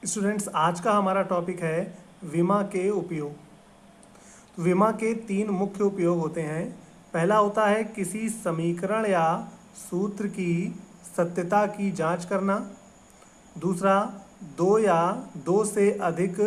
Students, आज का हमारा टॉपिक है विमा के उपयोग। तो विमा के तीन मुख्य उपयोग होते हैं। पहला होता है किसी समीकरण या सूत्र की सत्यता की जांच करना। दूसरा, दो या दो से अधिक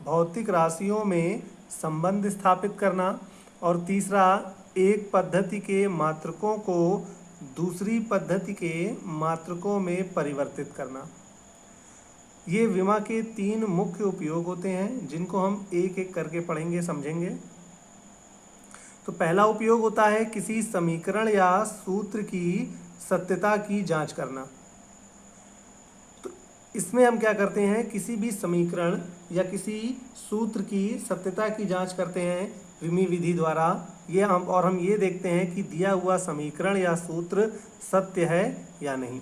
भौतिक राशियों में संबंध स्थापित करना। और तीसरा, एक पद्धति के मात्रकों को दूसरी पद्धति के मात्रकों में परिवर्तित करना। ये विमा के तीन मुख्य उपयोग होते हैं जिनको हम एक एक करके पढ़ेंगे, समझेंगे। तो पहला उपयोग होता है किसी समीकरण या सूत्र की सत्यता की जांच करना। तो इसमें हम क्या करते हैं, किसी भी समीकरण या किसी सूत्र की सत्यता की जांच करते हैं विमी विधि द्वारा। हम ये देखते हैं कि दिया हुआ समीकरण या सूत्र सत्य है या नहीं।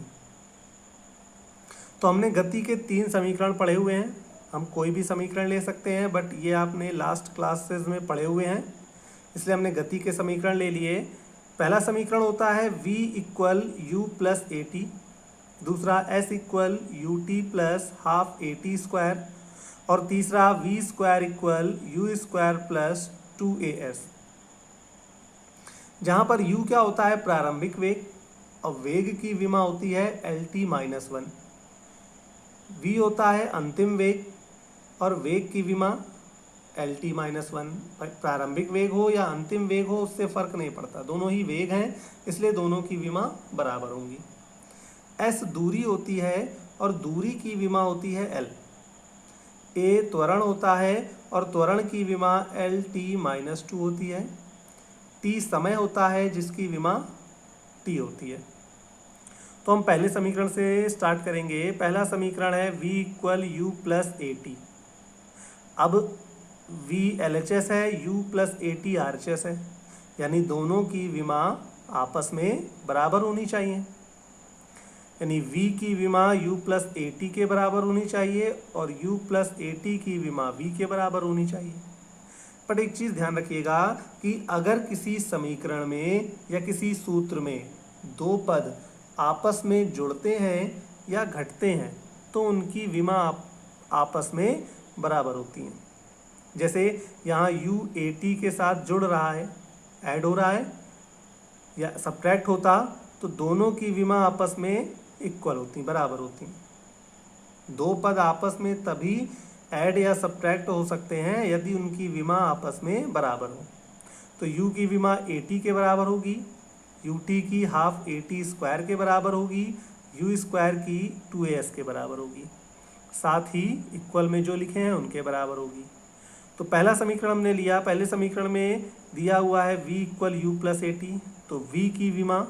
तो हमने गति के तीन समीकरण पढ़े हुए हैं। हम कोई भी समीकरण ले सकते हैं, बट ये आपने लास्ट क्लासेस में पढ़े हुए हैं, इसलिए हमने गति के समीकरण ले लिए। पहला समीकरण होता है v equal you plus A T, दूसरा s equal U T plus half A T square, और तीसरा v square equal you square plus 2as। जहाँ पर u क्या होता है, प्रारंभिक वेग, और वेग की विमा होती है LT-1। v होता है अंतिम वेग, और वेग की विमा LT-1। प्रारंभिक वेग हो या अंतिम वेग हो, उससे फर्क नहीं पड़ता, दोनों ही वेग हैं, इसलिए दोनों की विमा बराबर होंगी। s दूरी होती है और दूरी की विमा होती है L। a त्वरण होता है और त्वरण की विमा LT-2 होती है। t समय होता है जिसकी विमा t होती है। तो हम पहले समीकरण से स्टार्ट करेंगे। पहला समीकरण है v equal you plus A T. अब v LHS है, u plus A T RHS है, यानी दोनों की विमा आपस में बराबर होनी चाहिए। यानी v की विमा u प्लस ए टी के बराबर होनी चाहिए और u प्लस ए टी की विमा v के बराबर होनी चाहिए। पर एक चीज़ ध्यान रखिएगा कि अगर किसी समीकरण में या किसी सूत्र में दो पद आपस में जुड़ते हैं या घटते हैं तो उनकी विमा आपस में बराबर होती हैं। जैसे यहाँ u ए टी के साथ जुड़ रहा है, ऐड हो रहा है, या सब्ट्रैक्ट होता तो दोनों की विमा आपस में इक्वल होती, बराबर होती। दो पद आपस में तभी ऐड या सब्ट्रैक्ट हो सकते हैं यदि उनकी विमा आपस में बराबर हो। तो u की विमा ए टी के बराबर होगी, यू टी की हाफ ए टी स्क्वायर के बराबर होगी, यू स्क्वायर की 2as के बराबर होगी, साथ ही इक्वल में जो लिखे हैं उनके बराबर होगी। तो पहला समीकरण हमने लिया। पहले समीकरण में दिया हुआ है v equal you plus A T, तो v की विमा,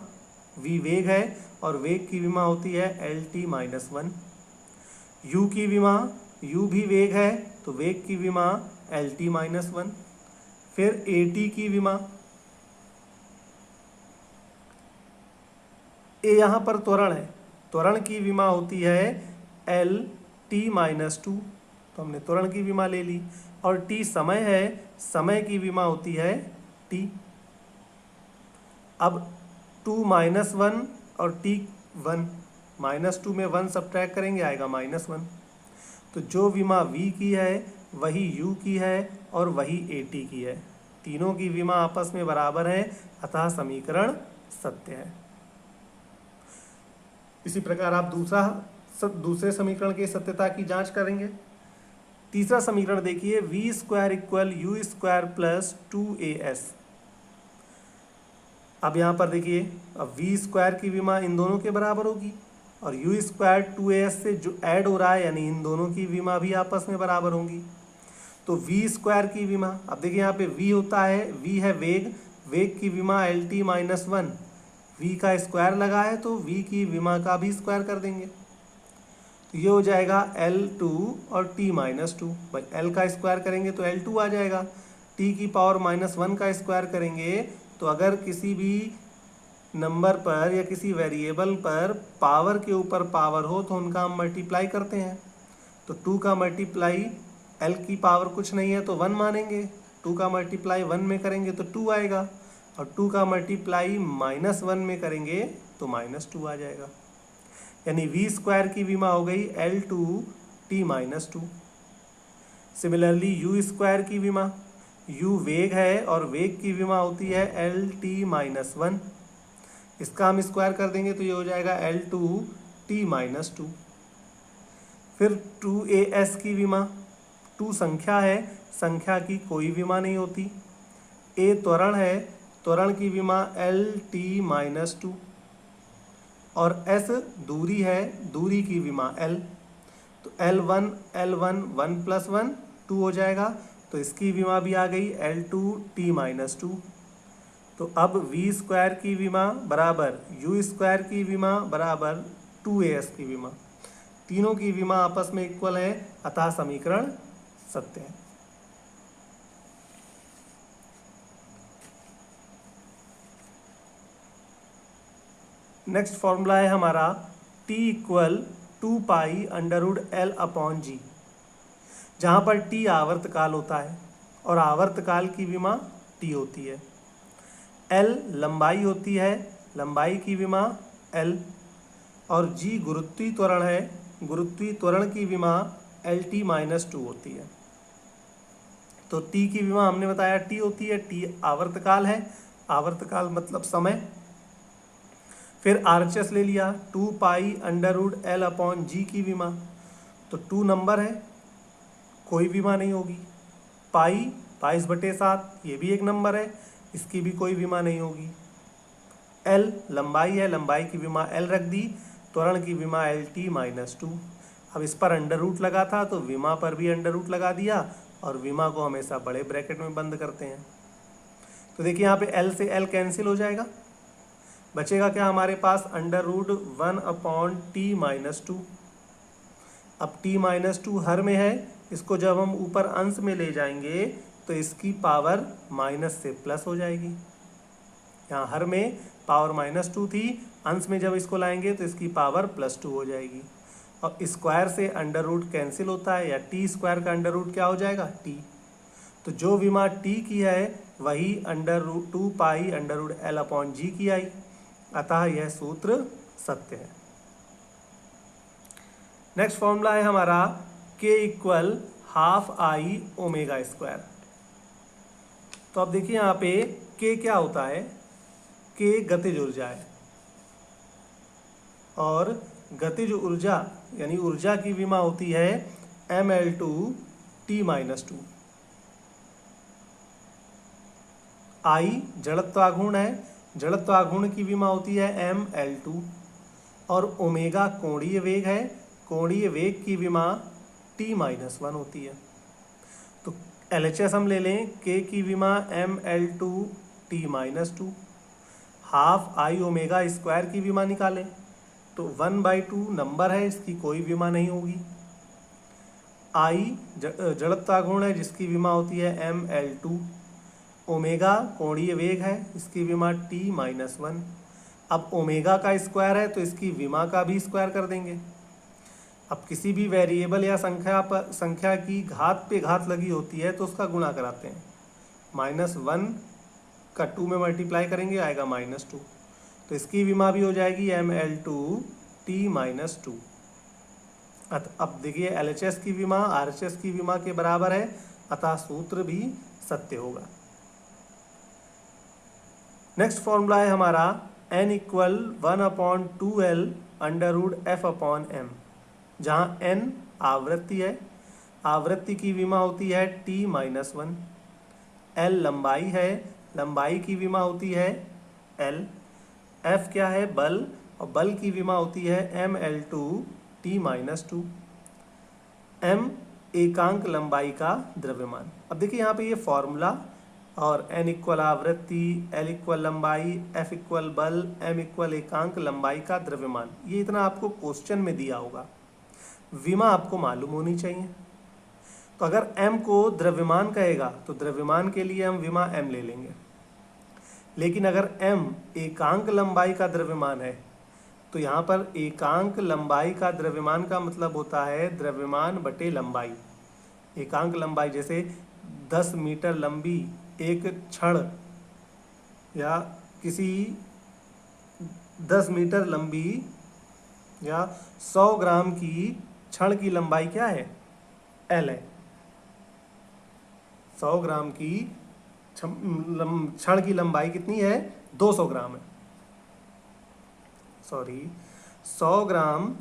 v वेग है और वेग की विमा होती है LT-1। u की विमा, u भी वेग है तो वेग की विमा LT-1। फिर AT की विमा, ए यहाँ पर त्वरण है, त्वरण की विमा होती है LT-2, तो हमने त्वरण की विमा ले ली। और t समय है, समय की विमा होती है t। अब 2-1 और t1, -2 में 1 सब्ट्रैक्ट करेंगे, आएगा -1। तो जो विमा v की है वही u की है और वही AT की है। तीनों की विमा आपस में बराबर है, अतः समीकरण सत्य है। इसी प्रकार आप दूसरे समीकरण की सत्यता की जांच करेंगे। तीसरा समीकरण देखिए, v square equal you square plus 2as। अब यहाँ पर देखिए, अब v स्क्वायर की विमा इन दोनों के बराबर होगी और यू स्क्वायर 2as से जो ऐड हो रहा है, यानी इन दोनों की विमा भी आपस में बराबर होंगी। तो v स्क्वायर की विमा, अब देखिए यहाँ पे v होता है, v है वेग, वेग की विमा LT-1, v का स्क्वायर लगा है तो v की विमा का भी स्क्वायर कर देंगे। तो ये हो जाएगा L2 और T-2। भाई L का स्क्वायर करेंगे तो L2 आ जाएगा, t की पावर -1 का स्क्वायर करेंगे तो अगर किसी भी नंबर पर या किसी वेरिएबल पर पावर के ऊपर पावर हो तो उनका हम मल्टीप्लाई करते हैं। तो 2 का मल्टीप्लाई L की पावर कुछ नहीं है तो 1 मानेंगे, 2 का मल्टीप्लाई 1 में करेंगे तो 2 आएगा, और 2 का मल्टीप्लाई -1 में करेंगे तो -2 आ जाएगा। यानी v स्क्वायर की विमा हो गई L2 T minus to. Similarly you square की विमा, यू वेग है और वेग की विमा होती है एल टी माइनस वन। इसका हम स्क्वायर कर देंगे तो ये हो जाएगा L two T minus to. फिर टू ए एस की विमा, टू संख्या है, संख्या की कोई विमा नहीं होती। ए त्वरण है, त्वरण की विमा एल टी माइनस टू। और एस दूरी है, दूरी की विमा एल। तो L one one plus one two हो जाएगा, तो इसकी विमा भी आ गई L two T minus to. तो अब वी स्क्वायर की विमा बराबर यू स्क्वायर की विमा बराबर टू ए एस की विमा, तीनों की विमा आपस में इक्वल है, अतः समीकरण सत्य है। नेक्स्ट फॉर्मूला है हमारा t equal to pi under root L upon g, जहाँ पर t आवर्तकाल होता है और आवर्तकाल की विमा t होती है। l लंबाई होती है, लंबाई की विमा l, और g गुरुत्वीय त्वरण है, गुरुत्वीय त्वरण की विमा एल टी माइनस टू होती है। तो t की विमा हमने बताया t होती है, t आवर्तकाल है, आवर्तकाल मतलब समय। फिर आरएचएस ले लिया, two pi under root L upon g की विमा, तो टू नंबर है, कोई विमा नहीं होगी। पाई 22/7 ये भी एक नंबर है, इसकी भी कोई विमा नहीं होगी। एल लंबाई है, लंबाई की विमा एल रख दी, त्वरण की विमा एल टी माइनस टू। अब इस पर अंडर रूट लगा था तो विमा पर भी अंडर रूट लगा दिया, और विमा को हमेशा बड़े ब्रैकेट में बंद करते हैं। तो देखिए यहाँ पे एल से एल कैंसिल हो जाएगा, बचेगा क्या हमारे पास under root one upon T minus two. अब टी माइनस टू हर में है, इसको जब हम ऊपर अंश में ले जाएंगे तो इसकी पावर माइनस से प्लस हो जाएगी। यहाँ हर में पावर माइनस टू थी, अंश में जब इसको लाएंगे तो इसकी पावर प्लस टू हो जाएगी। और स्क्वायर से अंडर रूट कैंसिल होता है, या टी स्क्वायर का अंडर रूट क्या हो जाएगा टी। तो जो विमा टी की है वही under root two pi under root L upon g की आई, अतः यह सूत्र सत्य है। नेक्स्ट फॉर्मूला है हमारा k equal half I omega square. तो अब देखिए यहाँ पे k क्या होता है, k गतिज ऊर्जा है, और गतिज ऊर्जा यानी ऊर्जा की विमा होती है ml2 t minus two. I जड़त्वाघूर्ण है, जड़त्वाघूर्ण की विमा होती है ml2, और ओमेगा कोणीय वेग है, कोणीय वेग की विमा t माइनस वन होती है। तो LHS हम ले लें, k की विमा ml2 t minus two, half I omega square की विमा निकालें तो 1/2 नंबर है, इसकी कोई विमा नहीं होगी। I जड़त्वाघूर्ण है जिसकी विमा होती है ml2, ओमेगा कोणीय वेग है, इसकी विमा t माइनस वन। अब ओमेगा का स्क्वायर है तो इसकी विमा का भी स्क्वायर कर देंगे। अब किसी भी वेरिएबल या संख्या की घात पे घात लगी होती है तो उसका गुणा कराते हैं, -1 का 2 में मल्टीप्लाई करेंगे आएगा -2, तो इसकी विमा भी हो जाएगी ml2 t माइनस टू। अब देखिए LHS की विमा RHS की विमा के बराबर है, अतः सूत्र भी सत्य होगा। नेक्स्ट फॉर्मूला है हमारा n equal 1/2l under root f upon m, जहाँ n आवृत्ति है, आवृत्ति की विमा होती है t माइनस वन। l लंबाई है, लंबाई की विमा होती है l। f क्या है बल, और बल की विमा होती है ml2 t minus two. m एकांक लंबाई का द्रव्यमान। अब देखिए यहाँ पे ये फॉर्मूला, और n इक्वल आवृत्ति, l इक्वल लंबाई, f इक्वल बल, m इक्वल एकांक लंबाई का द्रव्यमान, ये इतना आपको क्वेश्चन में दिया होगा। विमा आपको मालूम होनी चाहिए। तो अगर m को द्रव्यमान कहेगा तो द्रव्यमान के लिए हम विमा m ले लेंगे, लेकिन अगर m एकांक लंबाई का द्रव्यमान है तो यहाँ पर एकांक लंबाई का द्रव्यमान का मतलब होता है द्रव्यमान बटे लंबाई। एकांक लंबाई जैसे 10 मीटर लंबी एक छड़, या किसी 10 मीटर लंबी या 100 ग्राम की क्षण की लंबाई क्या है, एल है। 100 ग्राम की क्षण की लंबाई कितनी है, 200 ग्राम है। सॉरी, 100 ग्राम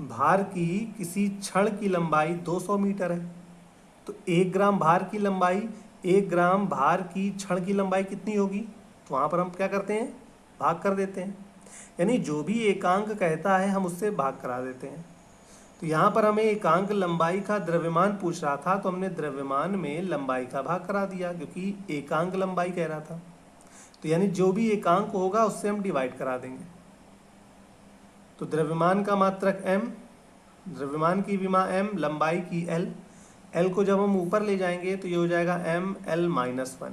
भार की किसी क्षण की लंबाई 200 मीटर है। तो 1 ग्राम भार की लंबाई, 1 ग्राम भार की क्षण की लंबाई कितनी होगी, तो वहाँ पर हम क्या करते हैं, भाग कर देते हैं। यानी जो भी एकांक कहता है हम उससे भाग करा देते हैं। तो यहाँ पर हमें एकांक लंबाई का द्रव्यमान पूछ रहा था, तो हमने द्रव्यमान में लंबाई का भाग करा दिया, क्योंकि एकांक लंबाई कह रहा था। तो यानी जो भी एकांक होगा उससे हम डिवाइड करा देंगे। तो द्रव्यमान का मात्रक m, द्रव्यमान की विमा m, लंबाई की l, l को जब हम ऊपर ले जाएंगे तो ये हो जाएगा ml-1,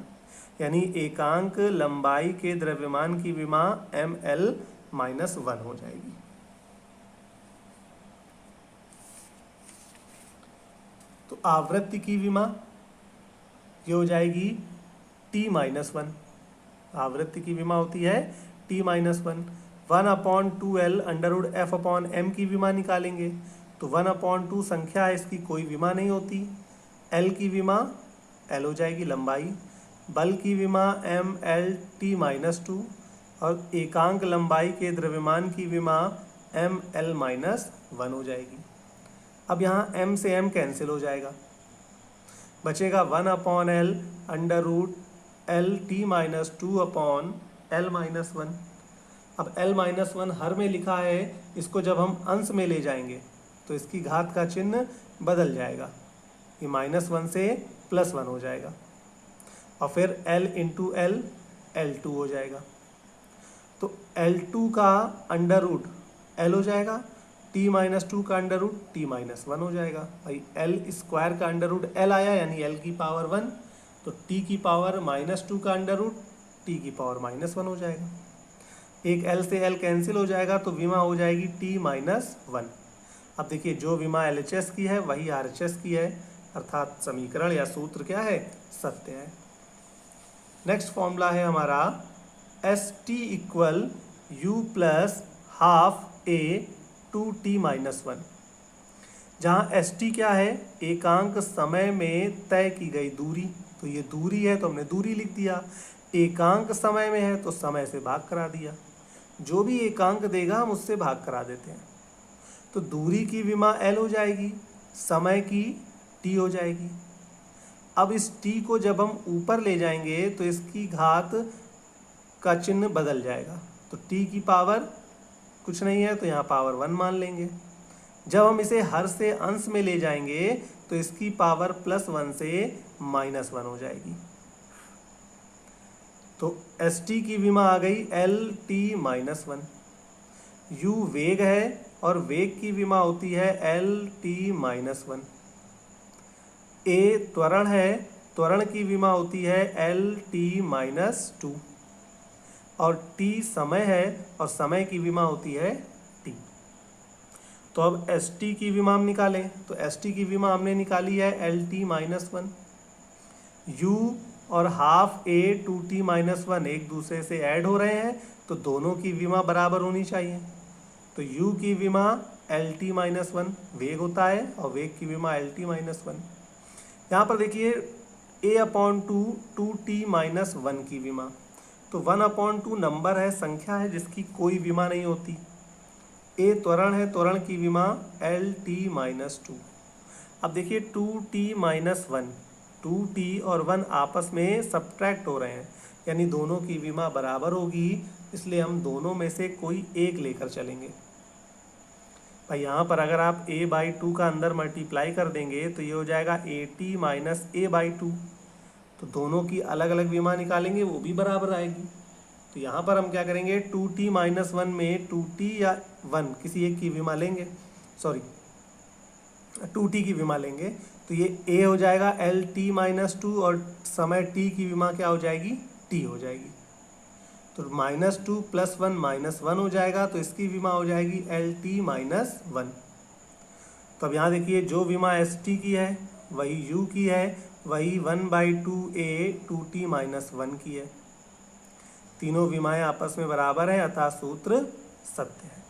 यानी एकांक लंबाई के द्रव्यमान की विमा ml-1 हो जाएगी। तो आवृत्ति की विमा ये हो जाएगी t-1। आवृत्ति की विमा होती है t-1। 1/2l √f/m की विमा निकालेंगे तो 1/2 संख्या है, इसकी कोई विमा नहीं होती। l की विमा l हो जाएगी लंबाई, बल की विमा ml-t-2 और एकांक लंबाई के द्रव्यमान की विमा ml-1 हो जाएगी। अब यहाँ m से m कैंसिल हो जाएगा, बचेगा 1/l √L-t-2/L-1। अब L-1 हर में लिखा है, इसको जब हम अंश में ले जाएंगे तो इसकी घात का चिन्ह बदल जाएगा, ये -1 से +1 हो जाएगा और फिर L × L L2 हो जाएगा। तो L2 का अंडर रूट L हो जाएगा, t-2 का अंडर रूट t-1 हो जाएगा। भाई L² का अंडर रूट L आया, यानी L की पावर 1, तो t की पावर -2 का अंडर रूट t की पावर -1 हो जाएगा। एक L से L कैंसिल हो जाएगा तो विमा हो जाएगी t-1। अब देखिए, जो विमा LHS की है वही RHS की है, अर्थात समीकरण या सूत्र क्या है, सत्य है। नेक्स्ट फॉर्मूला है हमारा ST = U + ½ A 2t-1, जहाँ ST क्या है, एकांक समय में तय की गई दूरी। तो ये दूरी है तो हमने दूरी लिख दिया, एकांक समय में है तो समय से भाग करा दिया, जो भी एकांक देगा हम उससे भाग करा देते हैं। तो दूरी की विमा L हो जाएगी, समय की T हो जाएगी। अब इस T को जब हम ऊपर ले जाएंगे तो इसकी घात का चिन्ह बदल जाएगा, तो T की पावर कुछ नहीं है तो यहाँ पावर 1 मान लेंगे। जब हम इसे हर से अंश में ले जाएंगे तो इसकी पावर +1 से -1 हो जाएगी। तो ST की विमा आ गई L-t-1। U वेग है और वेग की विमा होती है L-t-1। A त्वरण है, त्वरण की विमा होती है L-t-2 और t समय है और समय की विमा होती है t। तो अब ST की विमा हम निकालें, तो ST की विमा हमने निकाली है L-t-1। U और ½ A 2t-1 एक दूसरे से ऐड हो रहे हैं तो दोनों की विमा बराबर होनी चाहिए। तो U की विमा L-t-1 वेग होता है और वेग की विमा L-t-1। यहाँ पर देखिए A/2 2t-1 की विमा, तो 1/2 नंबर है, संख्या है जिसकी कोई विमा नहीं होती। A त्वरण है, त्वरण की विमा L-t-2। अब देखिए 2t-1, 2t और 1 आपस में सब्ट्रैक्ट हो रहे हैं, यानी दोनों की विमा बराबर होगी, इसलिए हम दोनों में से कोई एक लेकर चलेंगे। भाई यहाँ पर अगर आप A/2 का अंदर मल्टीप्लाई कर देंगे तो ये हो जाएगा AT - A/2, तो दोनों की अलग अलग विमा निकालेंगे, वो भी बराबर आएगी। तो यहाँ पर हम क्या करेंगे, 2t-1 में 2t या 1 किसी एक की विमा लेंगे, सॉरी 2t की विमा लेंगे, तो ये A हो जाएगा L-t-2 और समय t की विमा क्या हो जाएगी, t हो जाएगी। तो -2 + 1 -1 हो जाएगा, तो इसकी विमा हो जाएगी L-t-1। तो अब यहाँ देखिए, जो विमा ST की है वही U की है, वही 1/2 A 2t-1 की है। तीनों विमाएं आपस में बराबर हैं, अतः सूत्र सत्य है।